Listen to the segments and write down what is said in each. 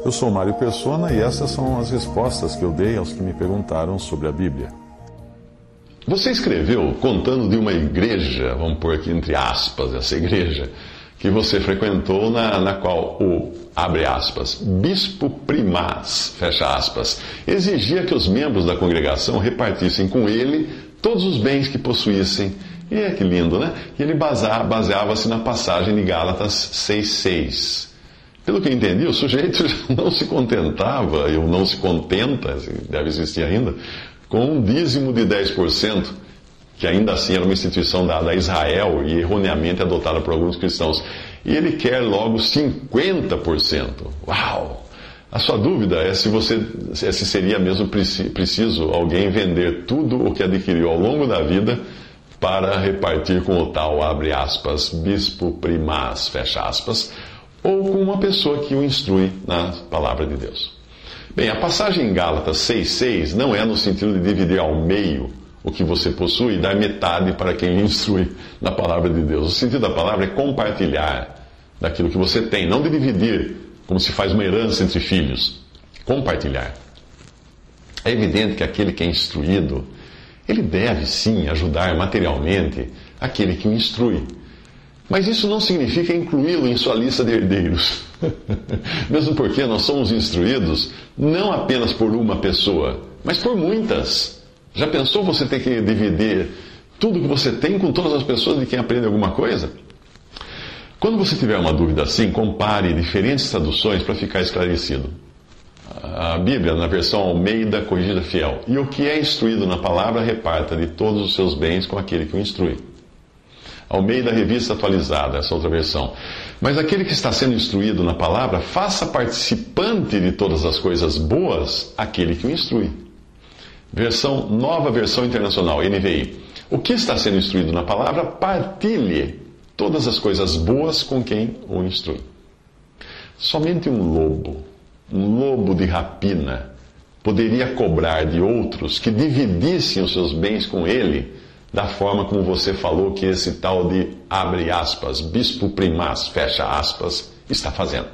Eu sou Mário Persona e essas são as respostas que eu dei aos que me perguntaram sobre a Bíblia. Você escreveu contando de uma igreja, vamos pôr aqui entre aspas essa igreja, que você frequentou, na qual o, abre aspas, bispo primaz, fecha aspas, exigia que os membros da congregação repartissem com ele todos os bens que possuíssem. E que lindo, né? E ele baseava-se na passagem de Gálatas 6,6. Pelo que eu entendi, o sujeito não se contentava, ou não se contenta, deve existir ainda, com um dízimo de 10%, que ainda assim era uma instituição dada a Israel e erroneamente adotada por alguns cristãos. E ele quer logo 50%. Uau! A sua dúvida é se seria mesmo preciso alguém vender tudo o que adquiriu ao longo da vida para repartir com o tal, abre aspas, bispo primaz, fecha aspas, ou com uma pessoa que o instrui na palavra de Deus. Bem, a passagem em Gálatas 6,6 não é no sentido de dividir ao meio o que você possui e dar metade para quem lhe instrui na palavra de Deus. O sentido da palavra é compartilhar daquilo que você tem, não de dividir, como se faz uma herança entre filhos. Compartilhar. É evidente que aquele que é instruído, ele deve sim ajudar materialmente aquele que o instrui. Mas isso não significa incluí-lo em sua lista de herdeiros. Mesmo porque nós somos instruídos não apenas por uma pessoa, mas por muitas. Já pensou você ter que dividir tudo que você tem com todas as pessoas de quem aprende alguma coisa? Quando você tiver uma dúvida assim, compare diferentes traduções para ficar esclarecido. A Bíblia, na versão Almeida Corrigida Fiel. E o que é instruído na palavra, reparta de todos os seus bens com aquele que o instrui. Almeida Revista Atualizada, essa outra versão. Mas aquele que está sendo instruído na palavra, faça participante de todas as coisas boas aquele que o instrui. Nova versão internacional, NVI. O que está sendo instruído na palavra, partilhe todas as coisas boas com quem o instrui. Somente um lobo de rapina, poderia cobrar de outros que dividissem os seus bens com ele, da forma como você falou que esse tal de, abre aspas, bispo primaz, fecha aspas, está fazendo.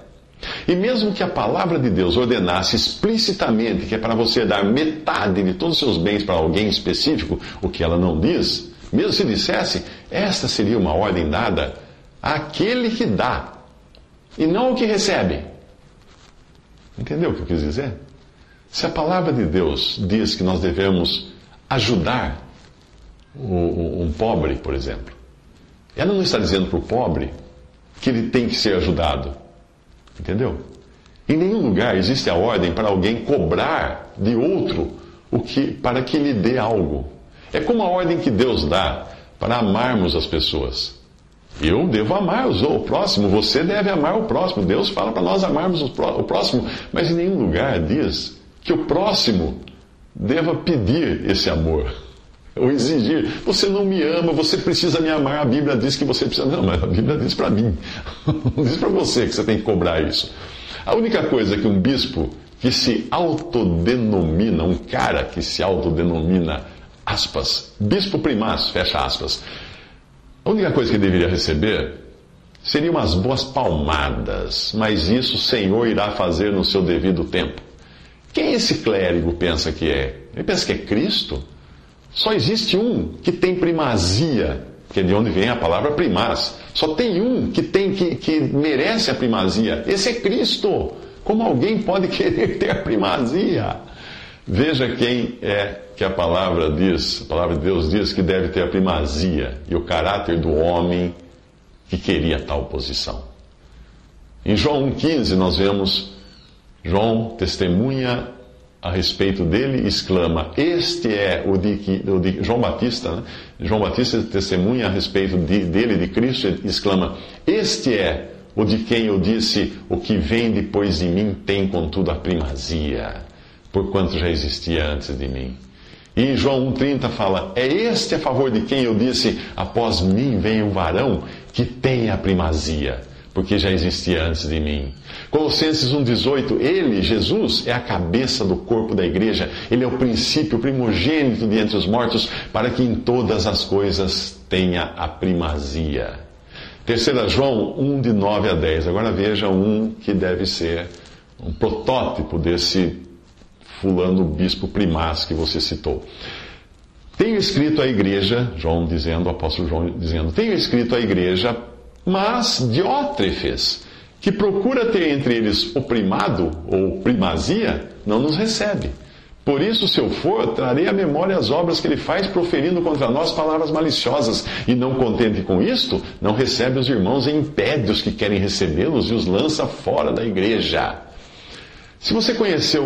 E mesmo que a palavra de Deus ordenasse explicitamente que é para você dar metade de todos os seus bens para alguém específico, o que ela não diz, mesmo se dissesse, esta seria uma ordem dada àquele que dá, e não ao que recebe. Entendeu o que eu quis dizer? Se a palavra de Deus diz que nós devemos ajudar um pobre, por exemplo, ela não está dizendo para o pobre que ele tem que ser ajudado. Entendeu? Em nenhum lugar existe a ordem para alguém cobrar de outro para que lhe dê algo. É como a ordem que Deus dá para amarmos as pessoas. Eu devo amar o próximo, você deve amar o próximo. Deus fala para nós amarmos o próximo, mas em nenhum lugar diz que o próximo deva pedir esse amor, ou exigir. Você não me ama, você precisa me amar. A Bíblia diz que você precisa... Não, mas a Bíblia diz para mim. Não diz para você que você tem que cobrar isso. A única coisa que um bispo que se autodenomina, um cara que se autodenomina, aspas, bispo primaz, fecha aspas, a única coisa que ele deveria receber seria umas boas palmadas, mas isso o Senhor irá fazer no seu devido tempo. Quem esse clérigo pensa que é? Ele pensa que é Cristo? Só existe um que tem primazia, que é de onde vem a palavra primaz. Só tem um que merece a primazia. Esse é Cristo. Como alguém pode querer ter a primazia? Veja quem é que a palavra diz, a palavra de Deus diz que deve ter a primazia e o caráter do homem que queria tal posição. Em João 1,15 nós vemos João testemunha a respeito dele e exclama, este é o de João Batista, né? João Batista testemunha a respeito dele, de Cristo, e exclama, este é o de quem eu disse, o que vem depois de mim tem contudo a primazia, porquanto já existia antes de mim. E em João 1,30 fala, é este a favor de quem eu disse, após mim vem um varão que tem a primazia, porque já existia antes de mim. Colossenses 1,18, ele, Jesus, é a cabeça do corpo da igreja, ele é o princípio, o primogênito de entre os mortos, para que em todas as coisas tenha a primazia. 3 João 1, de 9 a 10. Agora veja um que deve ser um protótipo desse fulano bispo primaz que você citou. Tenho escrito à igreja, o apóstolo João dizendo, tenho escrito à igreja, mas Diótrefes, que procura ter entre eles o primado, ou primazia, não nos recebe. Por isso, se eu for, trarei à memória as obras que ele faz, proferindo contra nós palavras maliciosas. E não contente com isto, não recebe os irmãos e impede os que querem recebê-los e os lança fora da igreja. Se você conheceu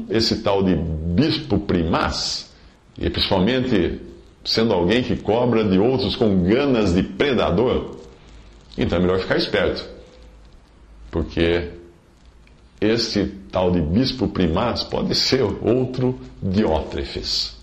esse tal de bispo primaz, e principalmente sendo alguém que cobra de outros com ganas de predador, então é melhor ficar esperto. Porque este tal de bispo primaz pode ser outro Diótrefes.